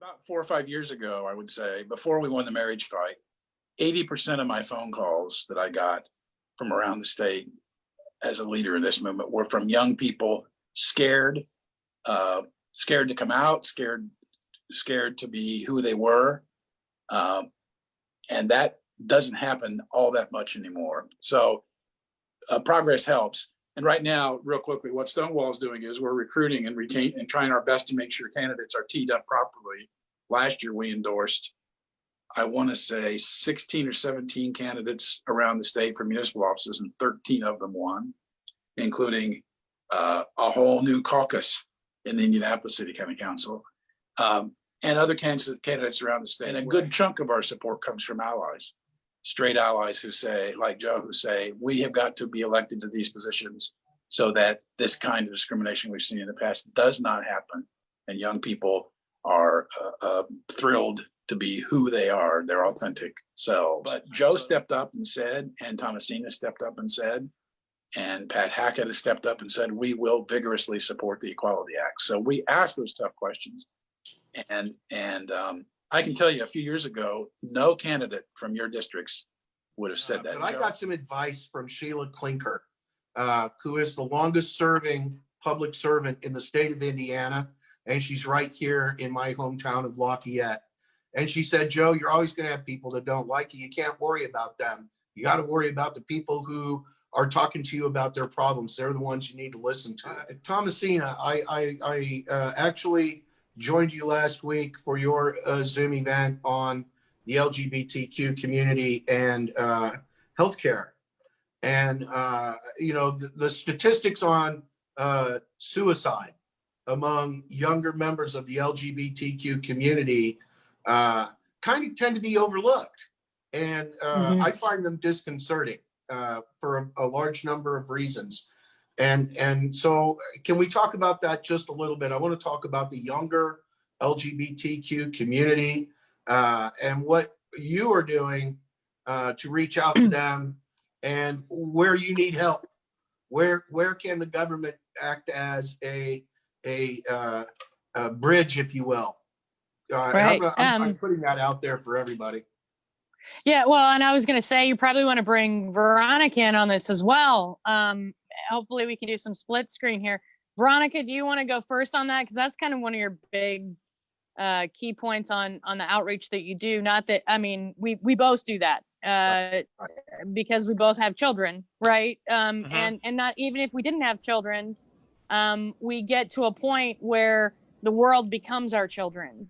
About 4 or 5 years ago, I would say, before we won the marriage fight, 80% of my phone calls that I got from around the state as a leader in this movement were from young people scared, scared to come out, scared to be who they were. And that doesn't happen all that much anymore. So progress helps. And right now, real quickly, what Stonewall is doing is we're recruiting and retaining and trying our best to make sure candidates are teed up properly. Last year, we endorsed, I want to say 16 or 17 candidates around the state for municipal offices, and 13 of them won, including a whole new caucus in the Indianapolis City County Council, and other candidates around the state. And a good chunk of our support comes from allies, straight allies who say, like Joe, who say, we have got to be elected to these positions so that this kind of discrimination we've seen in the past does not happen. And young people are thrilled to be who they are, their authentic selves. But Joe stepped up and said, and Thomasina stepped up and said, and Pat Hackett has stepped up and said, we will vigorously support the Equality Act. So we asked those tough questions. And I can tell you, a few years ago, no candidate from your districts would have said that. But I got some advice from Sheila Klinker, who is the longest serving public servant in the state of Indiana. And she's right here in my hometown of Lafayette. And she said, Joe, you're always going to have people that don't like you. You can't worry about them. You got to worry about the people who are talking to you about their problems. They're the ones you need to listen to. Thomasina, I actually joined you last week for your Zoom event on the LGBTQ community and healthcare. And, you know, the statistics on suicide among younger members of the LGBTQ community kind of tend to be overlooked. And I find them disconcerting for a large number of reasons. And so can we talk about that just a little bit? I want to talk about the younger LGBTQ community and what you are doing to reach out to them and where you need help. Where can the government act as a bridge, if you will? Right. I'm putting that out there for everybody. Yeah, well, and I was going to say, you probably want to bring Veronica in on this as well. Hopefully we can do some split screen here. Veronica, do you want to go first on that? Because that's kind of one of your big key points on the outreach that you do. Not that, I mean, we both do that because we both have children, right? And not even if we didn't have children, we get to a point where the world becomes our children.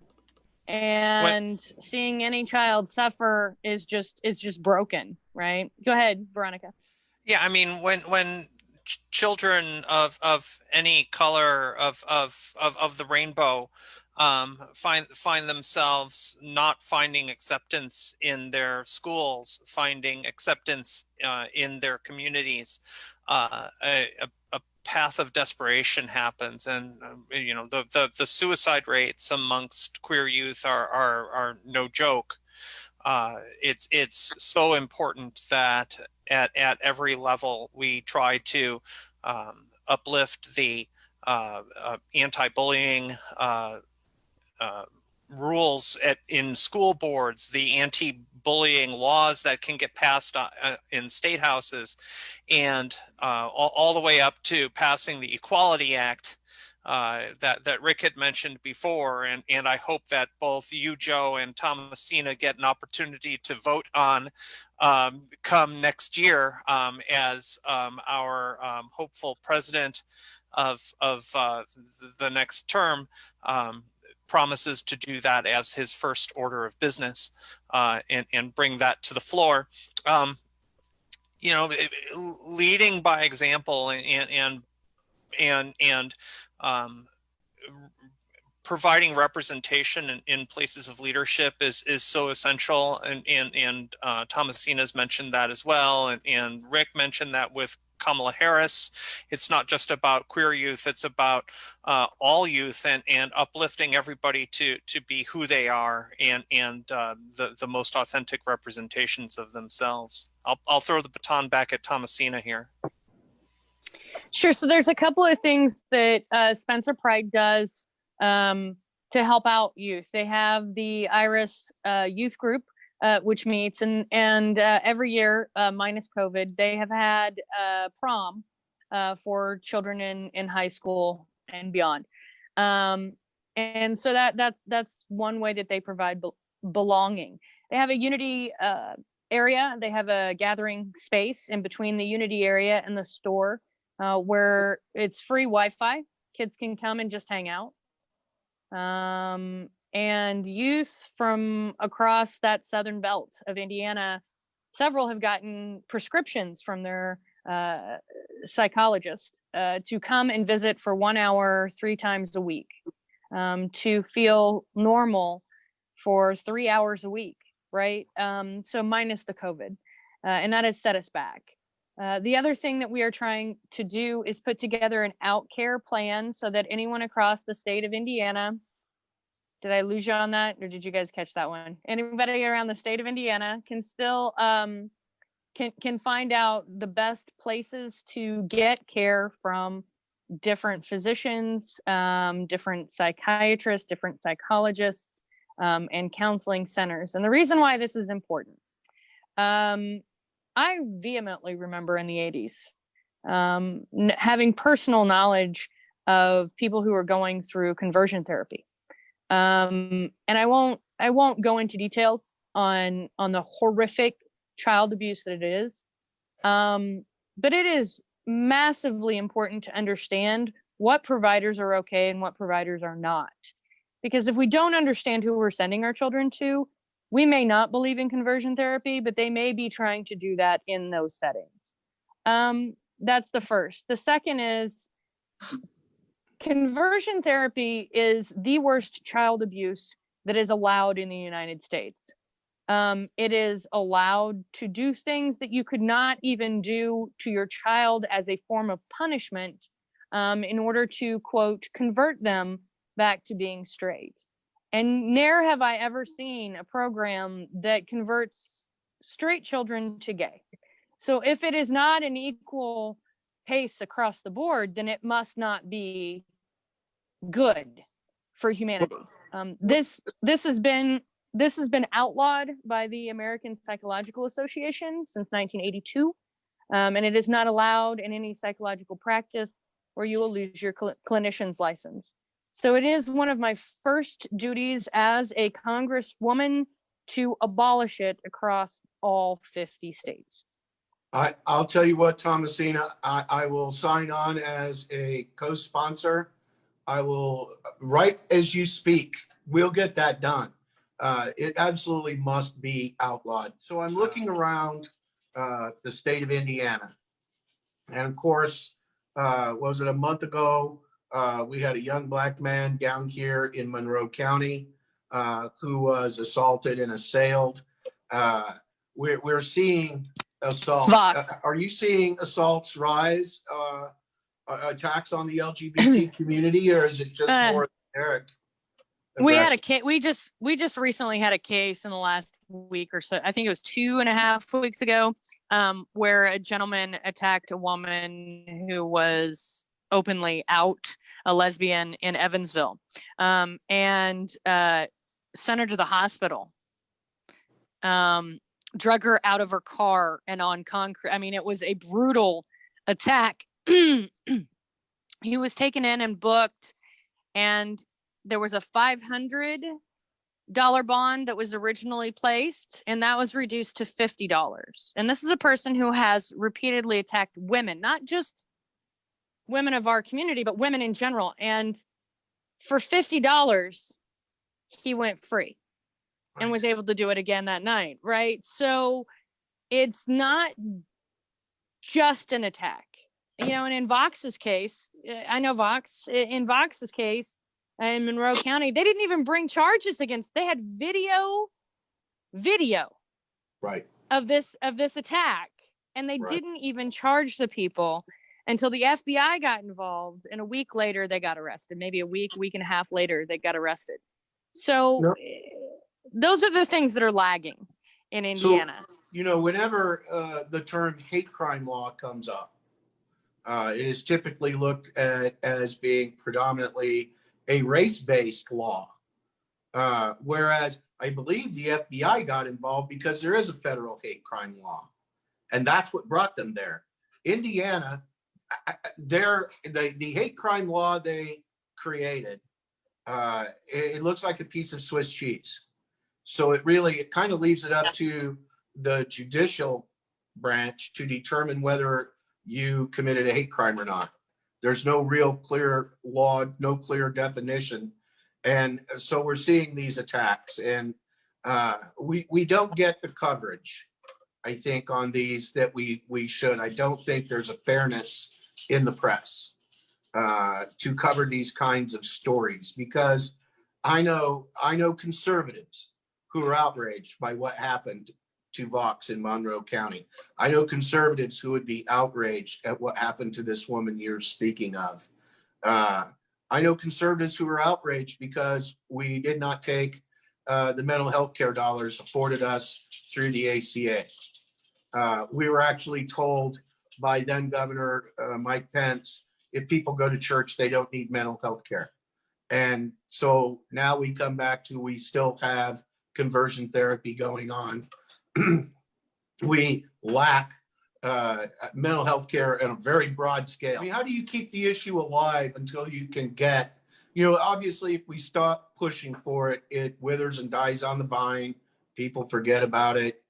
And seeing any child suffer is just broken, right? Go ahead, Veronica. Yeah, I mean, when children of any color of the rainbow find themselves not finding acceptance in their schools, finding acceptance in their communities, a path of desperation happens, and you know, the suicide rates amongst queer youth are no joke. It's so important that at every level we try to uplift the anti-bullying rules in school boards, the anti-bullying laws that can get passed in state houses, and all the way up to passing the Equality Act that Rick had mentioned before, and I hope that both you, Joe, and Thomasina get an opportunity to vote on come next year as our hopeful president of the next term promises to do that as his first order of business, and bring that to the floor. You know, leading by example and providing representation in places of leadership is so essential. And Thomasina's mentioned that as well, and Rick mentioned that with Kamala Harris. It's not just about queer youth, it's about all youth, and uplifting everybody to be who they are and the most authentic representations of themselves. I'll throw the baton back at Thomasina here. Sure. So there's a couple of things that Spencer Pride does to to help out youth. They have the Iris youth group, which meets and every year, minus COVID, they have had prom for children in high school and beyond. And so that's one way that they provide belonging. They have a Unity area. They have a gathering space in between the Unity area and the store where it's free Wi-Fi. Kids can come and just hang out. And youth from across that southern belt of Indiana, several have gotten prescriptions from their psychologist to come and visit for 1 hour, 3 times a week, to feel normal for 3 hours a week, right? So minus the COVID, and that has set us back. The other thing that we are trying to do is put together an out care plan so that anyone across the state of Indiana, did I lose you on that, or did you guys catch that one? Anybody around the state of Indiana can still can find out the best places to get care from different physicians, different psychiatrists, different psychologists, and counseling centers. And the reason why this is important, I vehemently remember in the 80s having personal knowledge of people who are going through conversion therapy. And I won't go into details on the horrific child abuse that it is. But it is massively important to understand what providers are okay and what providers are not. Because if we don't understand who we're sending our children to, we may not believe in conversion therapy, but they may be trying to do that in those settings. That's the first. The second is conversion therapy is the worst child abuse that is allowed in the United States. It is allowed to do things that you could not even do to your child as a form of punishment in order to, quote, convert them back to being straight. And ne'er have I ever seen a program that converts straight children to gay. So if it is not an equal pace across the board, then it must not be good for humanity. This has been outlawed by the American Psychological Association since 1982, and it is not allowed in any psychological practice or you will lose your clinician's license. So it is one of my first duties as a congresswoman to abolish it across all 50 states. I'll tell you what, Thomasina, I will sign on as a co-sponsor. I will, right as you speak, we'll get that done. It absolutely must be outlawed. So I'm looking around the state of Indiana. And of course, was it a month ago, we had a young Black man down here in Monroe County who was assaulted and assailed. We're seeing assaults. Are you seeing assaults rise, attacks on the LGBT community, or is it just more generic? We had a case. We just recently had a case in the last week or so. I think it was 2.5 weeks ago, where a gentleman attacked a woman who was openly out, a lesbian, in Evansville, and sent her to the hospital. Drug her out of her car and on concrete. I mean, it was a brutal attack. He was taken in and booked, and there was a $500 bond that was originally placed, and that was reduced to $50. And this is a person who has repeatedly attacked women, not just women of our community, but women in general. And for $50, he went free and was able to do it again that night, right? So it's not just an attack. You know, and in Vox's case, I know Vox, in Vox's case, in Monroe County, they didn't even bring charges against, they had video right of this attack, and they didn't even charge the people until the FBI got involved, and a week later they got arrested. Maybe a week and a half later they got arrested. So those are the things that are lagging in Indiana. So, you know, whenever the term hate crime law comes up, it is typically looked at as being predominantly a race-based law. Whereas I believe the FBI got involved because there is a federal hate crime law, and that's what brought them there. Indiana, the hate crime law they created, it looks like a piece of Swiss cheese. So it kind of leaves it up to the judicial branch to determine whether you committed a hate crime or not. There's no real clear law, no clear definition. And so we're seeing these attacks, and we don't get the coverage, I think, on these that we should. I don't think there's a fairness in the press to cover these kinds of stories, because I know conservatives who are outraged by what happened to Vox in Monroe County. I know conservatives who would be outraged at what happened to this woman you're speaking of. I know conservatives who are outraged because we did not take the mental health care dollars afforded us through the ACA. We were actually told by then Governor Mike Pence, if people go to church, they don't need mental health care. And so now we come back to, we still have conversion therapy going on. We lack mental health care on a very broad scale. I mean, how do you keep the issue alive until you can get, obviously if we stop pushing for it, it withers and dies on the vine. People forget about it.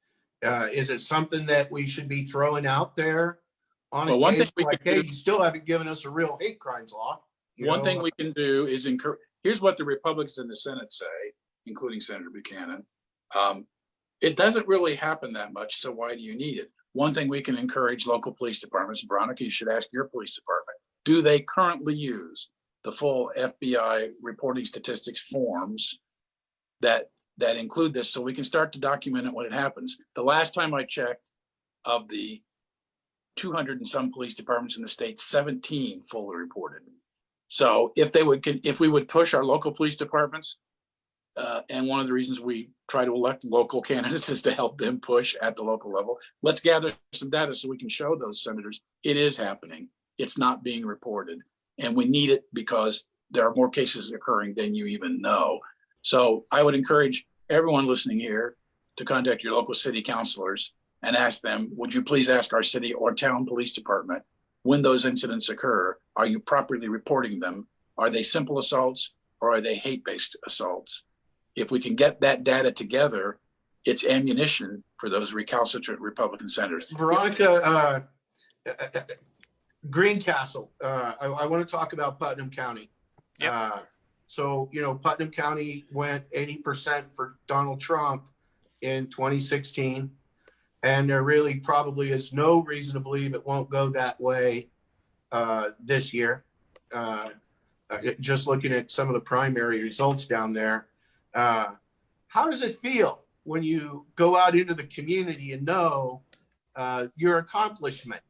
Is it something that we should be throwing out there on a case like, hey, you still haven't given us a real hate crimes law? One thing we can do is encourage, here's what the Republicans in the Senate say, including Senator Buchanan. It doesn't really happen that much, so why do you need it? One thing we can encourage local police departments, Veronica, you should ask your police department, do they currently use the full FBI reporting statistics forms that include this, so we can start to document it when it happens? The last time I checked, of the 200 and some police departments in the state, 17 fully reported. So if we would push our local police departments, and one of the reasons we try to elect local candidates is to help them push at the local level. Let's gather some data so we can show those senators it is happening. It's not being reported, and we need it because there are more cases occurring than you even know. So I would encourage everyone listening here to contact your local city councilors and ask them, would you please ask our city or town police department, when those incidents occur, are you properly reporting them? Are they simple assaults or are they hate-based assaults? If we can get that data together, it's ammunition for those recalcitrant Republican senators. Veronica, Greencastle, I want to talk about Putnam County. Yep. So, Putnam County went 80% for Donald Trump in 2016. And there really probably is no reason to believe it won't go that way this year. Just looking at some of the primary results down there. How does it feel when you go out into the community and know your accomplishment?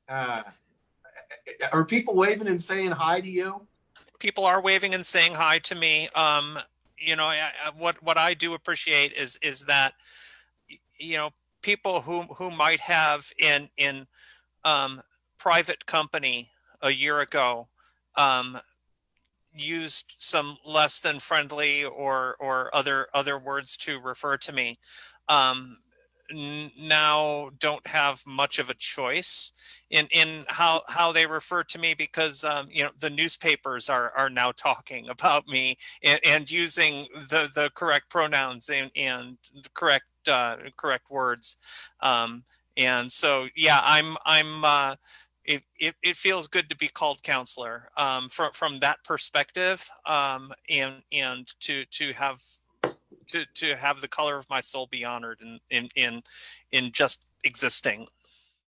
Are people waving and saying hi to you? People are waving and saying hi to me. What I do appreciate is that, people who might have in private company a year ago used some less than friendly or other words to refer to me, now don't have much of a choice in how they refer to me, because the newspapers are now talking about me and using the correct pronouns and the correct words, and so yeah, it feels good to be called counselor from that perspective, and to have the color of my soul be honored in just existing.